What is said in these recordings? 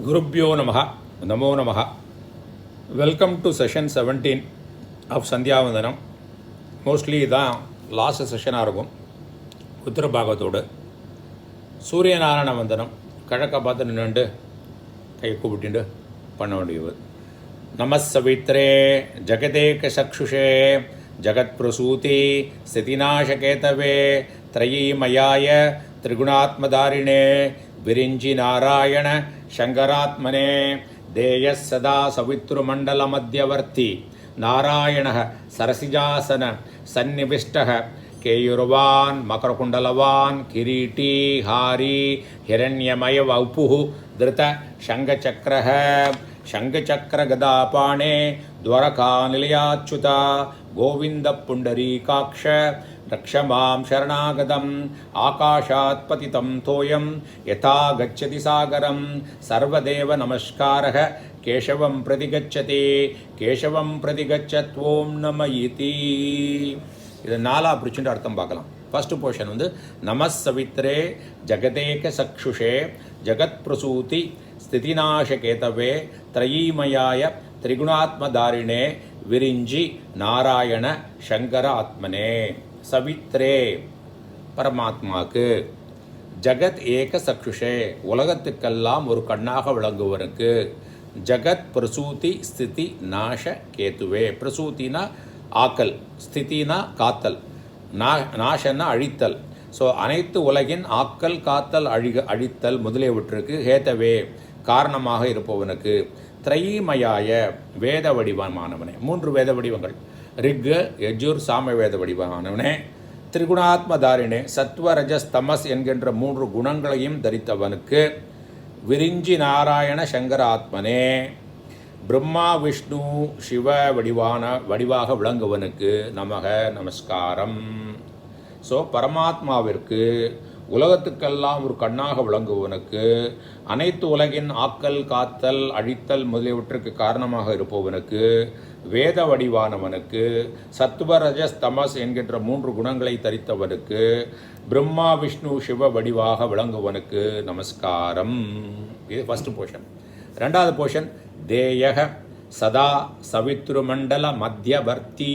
குருப்யோ நமஹ நமோ நமஹ. Welcome to session 17 of Sandhyavandanam. Mostly இதான் லாஸ்ட் செஷனாக இருக்கும். உத்தர பாகத்தோடு சூரியநாராயண வந்தனம் கிழக்க பார்த்து நின்றுண்டு கை கூப்பிட்டு பண்ண வேண்டியது. நமஸ்ஸவித்ரே ஜகதேக சக்ஷுஷே ஜகத் பிரசூதி ஸ்திதிநாசகேதவே த்ரயீமயாய திரிகுணாத்மதாரிணே விரிஞ்சி நாராயண சங்கராத்மனே தேயஸ் சதா சவித்ருமண்டல மத்தியவர்த்தி நாராயணः சரசிஜாசன சந்நிவிஷ்டः கேயுர்வான் மகரகுண்டலவான் கிரீட்டி ஹாரி ஹிரண்யமய வபுः திருத சங்கச்சக்ரः சங்கச்சக்ரகதாபாணே துவரகாநிலையாச்சுதா கோவிந்த புண்டரீகாக்ஷ ரக்ஷமாம் சரணாகதம் ஆகாஷாத் பதிதம் தோயம் யதா கச்சதி சாகரம் சர்வதேவ நமஸ்காரः கேசவம் பிரதிகச்சதி கேசவம் பிரதிகச்சத்வோம் நம இதி. இது நாலா பிரிச்சுட்டு அர்த்தம் பார்க்கலாம். ஃபர்ஸ்ட் போர்ஷன் நமஸ்ஸவித்ரே ஜகதேக சக்ஷுஷே ஜகத் பிரசூதி ஸ்திதிநாசகேதவே த்ரயீமயாய திரிகுணாத்மதாரிணே விரிஞ்சி நாராயண சங்கர ஆத்மனே. சவித்ரே பரமாத்மாக்கு, ஜகத் ஏக சக்ஷுஷே உலகத்துக்கெல்லாம் ஒரு கண்ணாக விளங்குவனுக்கு, ஜகத் பிரசூதி ஸ்திதி நாச கேத்துவே. பிரசூத்தினா ஆக்கல், ஸ்திதினா காத்தல், நாசன்னா அழித்தல். ஸோ அனைத்து உலகின் ஆக்கல் காத்தல் அழித்தல் முதலியவற்றுக்கு ஹேதவே காரணமாக இருப்பவனுக்கு, திரைமயாய வேத வடிவமானவனே, 3 வேத வடிவங்கள் ரிக் யஜுர் சாம வேத வடிவமானவனே, திரிகுணாத்மதாரிணே சத்வரஜஸ் தமஸ் என்கின்ற 3 குணங்களையும் தரித்தவனுக்கு, விரிஞ்சி நாராயண சங்கர ஆத்மனே பிரம்மா விஷ்ணு சிவ வடிவாக விளங்குவனுக்கு நமக நமஸ்காரம். ஸோ பரமாத்மாவிற்கு, உலகத்துக்கெல்லாம் ஒரு கண்ணாக விளங்குவனுக்கு, அனைத்து உலகின் ஆக்கல் காத்தல் அழித்தல் முதலியவற்றுக்கு காரணமாக இருப்பவனுக்கு, வேத வடிவானவனுக்கு, சத்வரஜஸ் தமஸ் என்கின்ற 3 குணங்களை தரித்தவனுக்கு, பிரம்மா விஷ்ணு சிவ வடிவாக விளங்குவனுக்கு நமஸ்காரம். இது ஃபர்ஸ்ட் போர்ஷன். ரெண்டாவது போர்ஷன் தேயக சதா சவித்ருமண்டல மத்தியவர்த்தி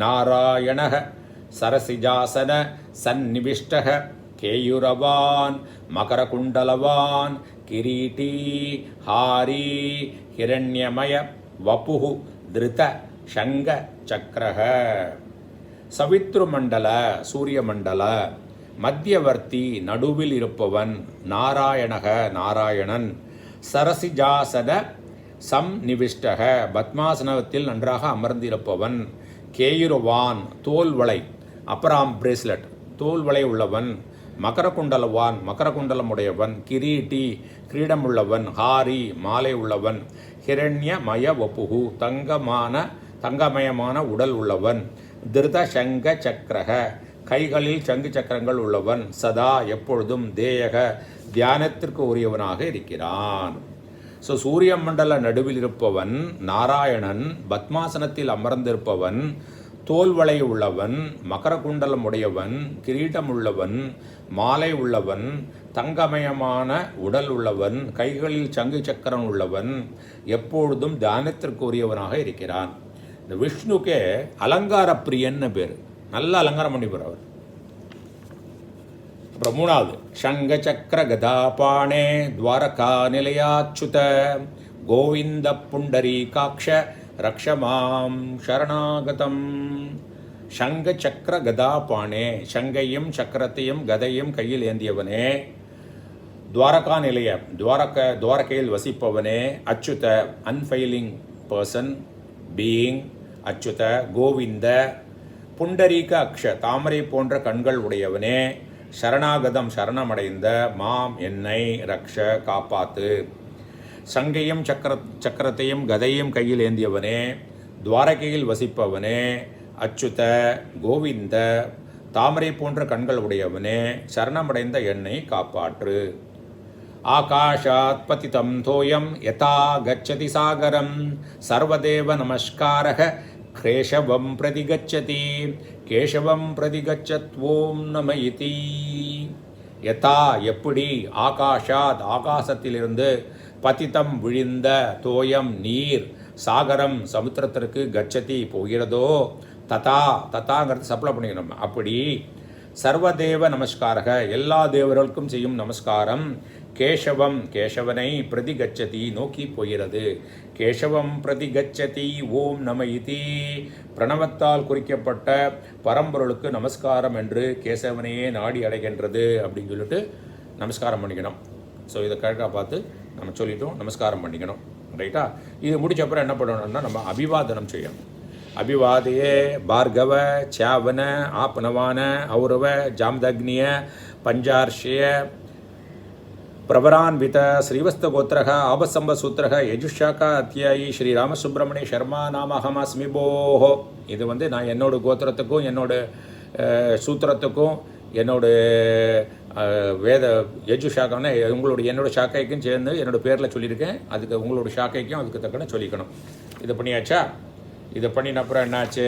நாராயணः சரசிஜாசன சந்நிவிஷ்டः கேயுரவான் மகரகுண்டலவான் கிரீட்டி ஹாரி ஹிரண்யமய வபுः திருத சங்க சக்ரः. சவித்ருமண்டல சூரியமண்டல, மத்தியவர்த்தி நடுவில் இருப்பவன், நாராயணக நாராயணன், சரசிஜாசன சம்நிவிஷ்டக பத்மாசனத்தில் நன்றாக அமர்ந்திருப்பவன், கேயுரவான் தோல்வளை அப்புறம் பிரேஸ்லெட் தோல்வளை உள்ளவன், மகரகுண்டலவான் மகரகுண்டலமுடையவன், கிரீட்டி கிரீடமுள்ளவன், ஹாரி மாலை உள்ளவன், ஹிரண்யமய வபுகு தங்கமயமான உடல் உள்ளவன், திருத சங்க சக்கரக கைகளில் சங்கு சக்கரங்கள் உள்ளவன், சதா எப்பொழுதும் தேயக தியானத்திற்கு உரியவனாக இருக்கிறான். ஸோ சூரிய மண்டல நடுவில் இருப்பவன் நாராயணன், பத்மாசனத்தில் அமர்ந்திருப்பவன், தோல்வளை உள்ளவன், மகரகுண்டலம் உடையவன், கிரீடம் உள்ளவன், மாலை உள்ளவன், தங்கமயமான உடல் உள்ளவன், கைகளில் சங்கு சக்கரம் உள்ளவன், எப்பொழுதும் தியானத்திற்கு உரியவனாக இருக்கிறான். இந்த விஷ்ணுக்கே அலங்கார பிரியன்னு பேர். நல்ல அலங்காரம் பண்ணிப்பார் அவர். அப்புறம் மூணாவது சங்க சக்கர கதாபாணே துவாரகா நிலையாச்சுத கோவிந்த புண்டரீகாக்ஷ ரக்ஷமாம் சரணாகதம். சங்க சக்கர கதாபாணே, சங்கையும் சக்கரத்தையும் கதையும் கையில் ஏந்தியவனே, துவாரகா நிலைய துவாரகையில் வசிப்பவனே, Achyuta unfailing person being Achyuta, Govind Pundarika அக்ஷ தாமரை போன்ற கண்கள் உடையவனே, சரணாகதம் சரணமடைந்த, மாம் என்னை ரக்ஷ காப்பாத்து. சங்கையும் சக்கரத்தையும் கதையும் கையில் ஏந்தியவனே, துவாரகையில் வசிப்பவனே, அச்சுத கோவிந்த தாமரை போன்ற கண்கள் உடையவனே, சரணமடைந்த என்னை காப்பாற்று. ஆகாஷாத் பதிதம் தோயம் யதா கச்சதி சாகரம் சர்வதேவ நமஸ்காரः கேசவம் பிரதிகச்சதி கேசவம் பிரதிகச்சத்வோம் நம இதி. யதா எப்படி, ஆகாஷாத் ஆகாசத்திலிருந்து, பதித்தம் விழிந்த, தோயம் நீர், சாகரம் சமுத்திரத்திற்கு, கச்சதி போகிறதோ, ததா ததாங்கிறது சப்ளை பண்ணிக்கணும். அப்படி சர்வதேவ நமஸ்காரக எல்லா தேவர்களுக்கும் செய்யும் நமஸ்காரம், கேசவம் கேசவனை பிரதி கச்சதி நோக்கி போகிறது. கேசவம் பிரதி கச்சதி ஓம் நம இதி பிரணவத்தால் குறிக்கப்பட்ட பரம்பொருளுக்கு நமஸ்காரம் என்று கேசவனையே நாடி அடைகின்றது அப்படின்னு சொல்லிட்டு நமஸ்காரம் பண்ணிக்கணும். ஸோ இதை கரெக்டாக பார்த்து நம்ம சொல்லிட்டோம், நமஸ்காரம் பண்ணிக்கணும். ரைட்டா? இது முடிச்ச அப்புறம் என்ன பண்ணணும்னா நம்ம அபிவாதனம் செய்யணும். அபிவாதையே பார்கவ சாவன ஆப்னவான ஔரவ ஜாம்தக்னிய பஞ்சார்ஷய பிரபரான்வித ஸ்ரீவஸ்தகோத்திரக ஆபசம்பசூத்திரக யஜுஷாக்கா அத்தியாயி ஸ்ரீ ராமசுப்ரமணிய சர்மா நாமஹமாஸ்மி போஹோ. இது வந்து நான் என்னோட கோத்திரத்துக்கும் என்னோட சூத்திரத்துக்கும் என்னோட வேத யஜு ஷாக்கான என்னோட ஷாக்கைக்கும் சேர்ந்து என்னோட பேரில் சொல்லியிருக்கேன். அதுக்கு உங்களோட ஷாக்கைக்கும் அதுக்கு தக்கன சொல்லிக்கணும். இதை பண்ணியாச்சா? இதை பண்ணின அப்புறம் என்னாச்சு?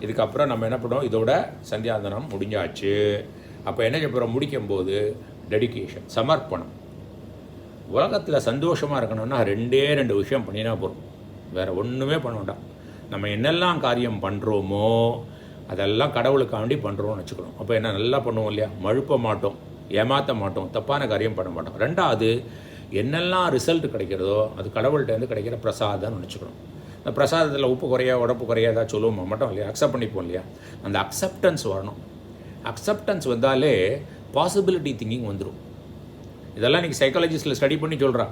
இதுக்கப்புறம் நம்ம என்ன பண்ணுவோம், இதோட சந்தியாந்தனம் முடிஞ்சாச்சு. அப்போ என்ன செய்ய முடிக்கும்போது டெடிகேஷன், சமர்ப்பணம். உலகத்தில் சந்தோஷமாக இருக்கணும்னா ரெண்டு விஷயம் பண்ணினா போகிறோம், வேறு ஒன்றுமே பண்ண வேண்டாம். நம்ம என்னெல்லாம் காரியம் பண்ணுறோமோ அதெல்லாம் கடவுளுக்காண்டி பண்ணுறோம்னு வச்சுக்கணும். அப்போ என்ன நல்லா பண்ணுவோம் இல்லையா? மழுப்ப மாட்டோம், ஏமாற்ற மாட்டோம், தப்பான காரியம் பண்ண மாட்டோம். ரெண்டாவது, என்னெல்லாம் ரிசல்ட் கிடைக்கிறதோ அது கடவுள்கிட்டேருந்து கிடைக்கிற பிரசாதம்னு நினச்சிக்கணும். இந்த பிரசாதத்தில் உப்பு குறையா உடப்பு குறையா ஏதாவது சொல்லுவோம் மாட்டோம் இல்லையா? அக்செப்ட் பண்ணிப்போம் இல்லையா? அந்த அக்செப்டன்ஸ் வரணும். அக்செப்டன்ஸ் வந்தாலே பாசிபிலிட்டி திங்கிங் வந்துடும். இதெல்லாம் இன்றைக்கி சைக்காலஜிஸ்டில் ஸ்டடி பண்ணி சொல்கிறா.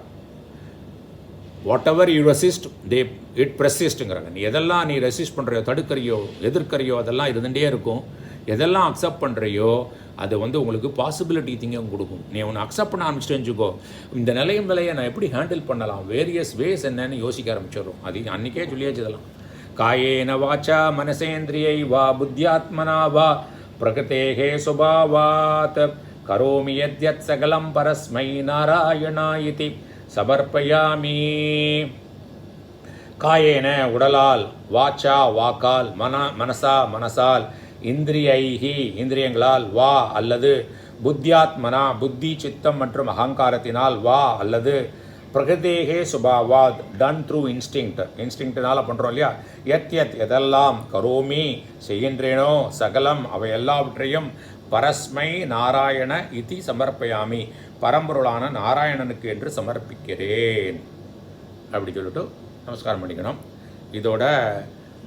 Whatever you resist it ப்ரெசிஸ்ட்டுங்கிறாங்க. நீ எதெல்லாம் நீ ரெசிஸ்ட் பண்ணுறியோ, தடுக்கிறியோ, எதிர்க்கிறியோ, அதெல்லாம் இருந்துகிட்டே இருக்கும். எதெல்லாம் அக்செப்ட் பண்ணுறியோ அது வந்து உங்களுக்கு பாசிபிலிட்டி திங்கிங் கொடுக்கும். நீ ஒன்று அக்செப்ட் பண்ண ஆரம்பிச்சுட்டு வச்சுக்கோ, இந்த நிலையை நான் எப்படி ஹேண்டில் பண்ணலாம், வேரியஸ் வேஸ் என்னன்னு யோசிக்க ஆரம்பிச்சிடும். அது அன்றைக்கே சொல்லியாச்சு. இதெல்லாம் காயேன வாச்சா மனசேந்திரியை வா புத்தியாத்மனா வா பிரகதேகே சுபாவாத் கரோமி யத்யத் சகலம் பரஸ்மை நாராயணாயிதி சமர்ப்பயாமி. காயேன உடலால், வாச்சா வாக்கால், மனசா மனசால், இந்திரியைஹி இந்திரியங்களால், வா அல்லது புத்தியாத்மனா புத்தி சித்தம் மற்றும் அகங்காரத்தினால், வா அல்லது பிரகதேகே சுபாவாத் டன் த்ரூ இன்ஸ்டிங்க்ட்னால பண்ணுறோம் இல்லையா? எதெல்லாம் கரோமி செய்கின்றேனோ, சகலம் அவை எல்லாவற்றையும் பரஸ்மை நாராயண இதி சமர்ப்பயாமி பரம்பொருளான நாராயணனுக்கு என்று சமர்ப்பிக்கிறேன் அப்படி சொல்லிட்டு நமஸ்காரம் பண்ணிக்கணும். இதோட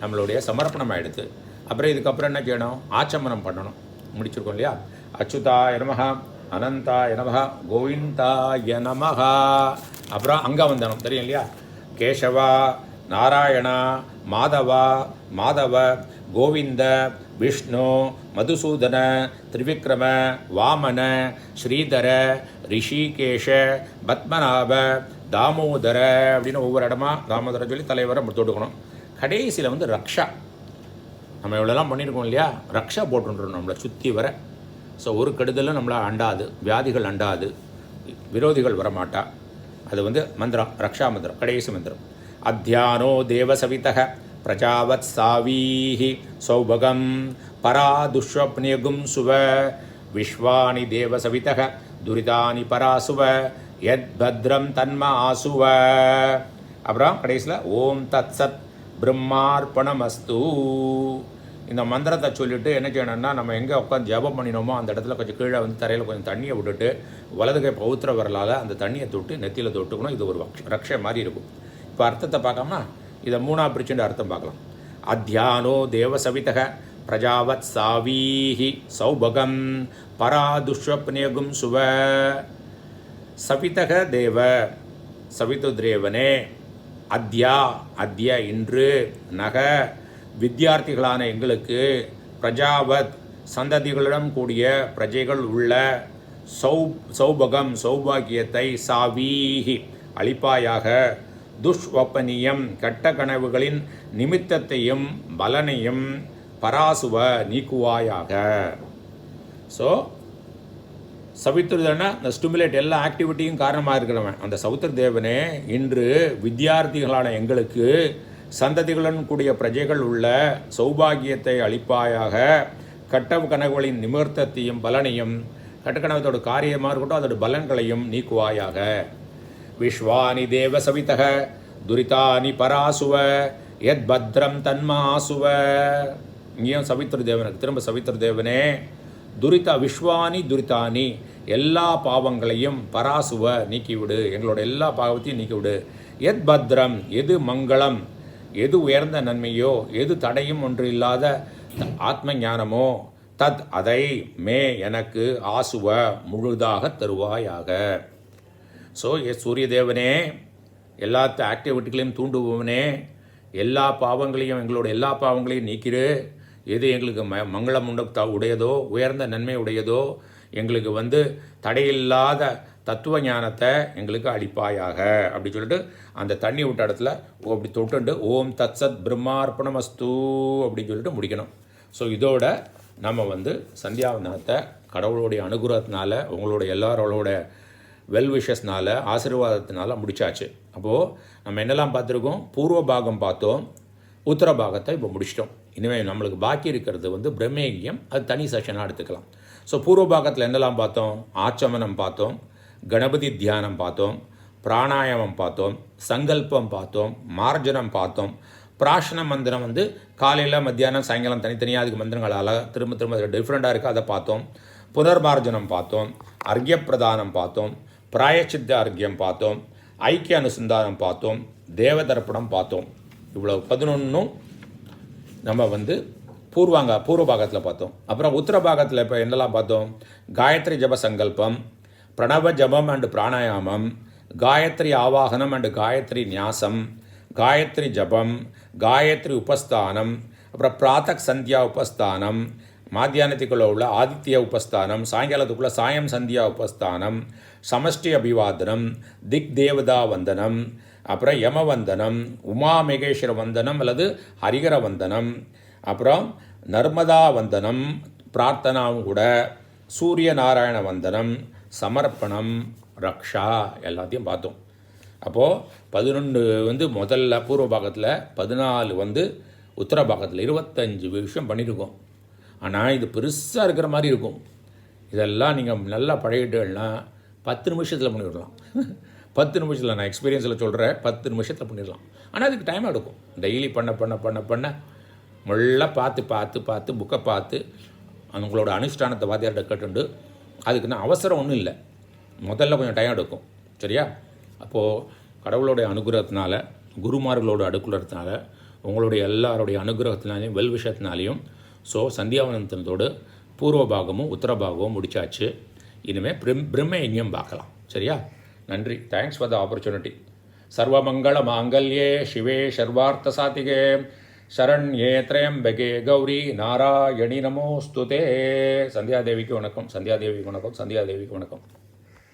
நம்மளுடைய சமர்ப்பணம் ஆகிடுது. அப்புறம் இதுக்கப்புறம் என்ன செய்யணும்? ஆச்சமனம் பண்ணணும். முடிச்சிருக்கோம் இல்லையா? அச்சுதாய நமஹ, அனந்தாய நமஹ, கோவிந்தாய நமஹ. அப்புறம் அங்கவந்தனம் தெரியும் இல்லையா? கேசவா, நாராயணா, மாதவா, மாதவ, கோவிந்த, விஷ்ணு, மதுசூதன, திரிவிக்ரம, வாமன, ஸ்ரீதர, ரிஷிகேஷ, பத்மநாப, தாமோதர அப்படின்னு ஒவ்வொரு இடமா தாமோதர சொல்லி தலைவரை தொட்டுக்கணும். கடைசியில் வந்து ரக்ஷா. நம்ம இவ்வளோலாம் பண்ணியிருக்கோம் இல்லையா? ரக்ஷா போட்டுருணும் நம்மளை சுற்றி வர. ஸோ ஒரு கெடுதலும் நம்மளை அண்டாது, வியாதிகள் அண்டாது, விரோதிகள் வரமாட்டா. அது வந்து மந்திரம், ரக்ஷா மந்திரம், கடைசி மந்திரம். அத்தியானோ தேவசவிதக பிரஜாவத் சாவீஹி சௌபகம் பரா துஷ்வப்னியகும் சுவ விஸ்வானி தேவசவிதக துரிதானி பராசுவ யத் பத்ரம் தன்ம ஆசுவ. அப்புறம் கடைசியில் ஓம் தத் சத் பிரம்மார்ப்பணமஸ்து. இந்த மந்திரத்தை சொல்லிவிட்டு என்ன செய்யணும்னா, நம்ம எங்கே உட்காந்து ஜபம் பண்ணினோமோ அந்த இடத்துல கொஞ்சம் கீழே வந்து தரையில் கொஞ்சம் தண்ணியை விட்டுட்டு வலது கை பௌத்திர வரலால் அந்த தண்ணியை தொட்டு நெத்தியில் தொட்டுக்கணும். இது ஒரு ரக்ஷை மாதிரி இருக்கும். இப்போ அர்த்தத்தை பார்க்காம இதை மூணா பிரிச்சுட்டு அர்த்தம் பார்க்கலாம். அத்தியானோ தேவசவிதக பிரஜாவத் சாவீஹி சௌபகம் பரா துஷ்வப்னியகும் சுவ. சவிதக தேவ, சவிது தேவனே, அத்யா அத்ய இன்று, நக வித்தியார்த்திகளான எங்களுக்கு, பிரஜாவத் சந்ததிகளிடம் கூடிய பிரஜைகள் உள்ள, சௌபகம் சௌபாகியத்தை, சாவீஹி அளிப்பாயாக, துஷ்வப்பனியம் கட்ட கனவுகளின் நிமித்தத்தையும் பலனையும், பராசுவ நீக்குவாயாக. ஸோ சவித்ருதனா இந்த ஸ்டிமுலேட் எல்லா ஆக்டிவிட்டியும் காரணமாக இருக்கிறவன் அந்த சௌத்திர தேவனே, இன்று வித்தியார்த்திகளான எங்களுக்கு சந்ததிகளுடன் கூடிய பிரஜைகள் உள்ள சௌபாகியத்தை அளிப்பாயாக, கட்ட கனவுகளின் நிமித்தத்தையும் பலனையும், கட்டக்கணவத்தோட காரியமாக இருக்கட்டும் அதோட பலன்களையும் நீக்குவாயாக. விஸ்வானி தேவ சவிதக துரிதானி பராசுவ யத் பத்ரம் தன்மாசுவ. இங்கேயும் சவித்ரு தேவனுக்கு திரும்ப சவித்ரு தேவனே, விஸ்வானி துரிதானி எல்லா பாவங்களையும் பராசுவ நீக்கிவிடு, எங்களோட எல்லா பாவத்தையும் நீக்கிவிடு. எத் பத்ரம் எது மங்களம், எது உயர்ந்த நன்மையோ, எது தடையும் ஒன்று இல்லாத ஆத்ம ஞானமோ, தத் அதை மே எனக்கு ஆசுவ முழுதாக தருவாயாக. ஸோ சூரிய தேவனே, எல்லா ஆக்டிவிட்டிகளையும் தூண்டுபவனே, எல்லா பாவங்களையும் எங்களோட எல்லா பாவங்களையும் நீக்கிடு. எது எங்களுக்கு மங்களம் உடையதோ, உயர்ந்த நன்மை உடையதோ, எங்களுக்கு தடையில்லாத தத்துவ ஞானத்தை எங்களுக்கு அளிப்பாயாக அப்படி சொல்லிட்டு அந்த தண்ணி விட்ட இடத்துல அப்படி தொட்டுண்டு ஓம் தத் சத் பிரம்மார்ப்பணமஸ்து அப்படின்னு சொல்லிட்டு முடிக்கணும். ஸோ இதோட நம்ம சந்தியாவந்தனத்தை கடவுளுடைய அனுகிரகத்தினால, உங்களோட எல்லாரோட வெல்விஷஸ்னால, ஆசீர்வாதத்தினால முடிச்சாச்சு. அப்போது நம்ம என்னெல்லாம் பார்த்துருக்கோம்? பூர்வ பாகம் பார்த்தோம், உத்தர பாகத்தை இப்போ முடிச்சிட்டோம். இனிமேல் நம்மளுக்கு பாக்கி இருக்கிறது பிரம்மேகியம், அது தனி செஷனாக எடுத்துக்கலாம். ஸோ பூர்வ பாகத்தில் என்னெல்லாம் பார்த்தோம்? ஆச்சமனம் பார்த்தோம், கணபதி தியானம் பார்த்தோம், பிராணாயாமம் பார்த்தோம், சங்கல்பம் பார்த்தோம், மார்ஜனம் பார்த்தோம். பிராஷன மந்திரம் காலையில் மத்தியானம் சாயங்காலம் தனித்தனியாக அதுக்கு மந்திரங்களால் திரும்ப திரும்ப டிஃப்ரெண்ட்டாக இருக்குது, அதை பார்த்தோம். புனர்மார்ஜனம் பார்த்தோம், அர்க்ய பிரதானம் பார்த்தோம், பிராயச்சித்த அர்க்யம் பார்த்தோம், ஐக்கிய அனுசந்தானம் பார்த்தோம், தேவதர்ப்பணம் பார்த்தோம். இவ்வளோ 11 நம்ம பூர்வ பாகத்தில் பார்த்தோம். அப்புறம் உத்தர பாகத்தில் இப்போ என்னெல்லாம் பார்த்தோம்? காயத்ரி ஜப சங்கல்பம், பிரணவ ஜபம் அண்டு பிராணாயாமம், காயத்ரி ஆவாகனம் அண்டு காயத்ரி நியாசம், காயத்ரி ஜபம், காயத்ரி உபஸ்தானம், அப்புறம் பிராத்தக் சந்தியா உபஸ்தானம், மாத்தியானத்துக்குள்ள உள்ள ஆதித்ய உபஸ்தானம், சாயங்காலத்துக்குள்ள சாயம் சந்தியா உபஸ்தானம், சமஷ்டி அபிவாதனம், திக் தேவதா வந்தனம், அப்புறம் யமவந்தனம், உமாமேகேஸ்வர வந்தனம் அல்லது ஹரிகர வந்தனம், அப்புறம் நர்மதா வந்தனம், பிரார்த்தனாவும் கூட, சூரிய நாராயண வந்தனம், சமர்ப்பணம், ரக்ஷா எல்லாத்தையும் பார்த்தோம். அப்போது 11 முதல்ல பூர்வ பாகத்தில், 14 உத்தர பாகத்தில் 25 விஷயம் பண்ணியிருக்கோம். ஆனால் இது பெருசாக இருக்கிற மாதிரி இருக்கும். இதெல்லாம் நீங்கள் நல்லா பழகிட்டீங்கன்னா 10 நிமிஷத்தில் பண்ணிடலாம். 10 நிமிஷத்தில், நான் எக்ஸ்பீரியன்ஸில் சொல்கிறேன், 10 நிமிஷத்தில் பண்ணிடலாம். ஆனால் அதுக்கு டைம் எடுக்கும். டெய்லி பண்ண பண்ண பண்ண பண்ண நல்லா பார்த்து புக்கை பார்த்து உங்களோட அனுஷ்டானத்தை வாத்தியார்கிட்ட கேட்டுண்டு, அதுக்குன்னு அவசரம் ஒன்றும் இல்லை. முதல்ல கொஞ்சம் டைம் எடுக்கும். சரியா? அப்போது கடவுளுடைய அனுகிரகத்தினால, குருமார்களோட அடுக்குறதுனால, உங்களுடைய எல்லாருடைய அனுகிரகத்தினாலையும் வெல்விஷத்தினாலையும் ஸோ சந்தியாவந்தனத்தோடு பூர்வ பாகமும் உத்தர பாகமும் முடிச்சாச்சு. இனிமேல் பிரம்மயஜ்ஞம் பார்க்கலாம். சரியா? நன்றி. Thanks for the opportunity. சர்வமங்கள மாங்கல்யே சிவே சர்வார்த்த சாதிகே சரண்யே த்ரயம்பகே கௌரி நாராயணி நமோஸ்துதே. சந்தியாதேவிக்கு வணக்கம், சந்தியாதேவிக்கு வணக்கம், சந்தியாதேவிக்கு வணக்கம்.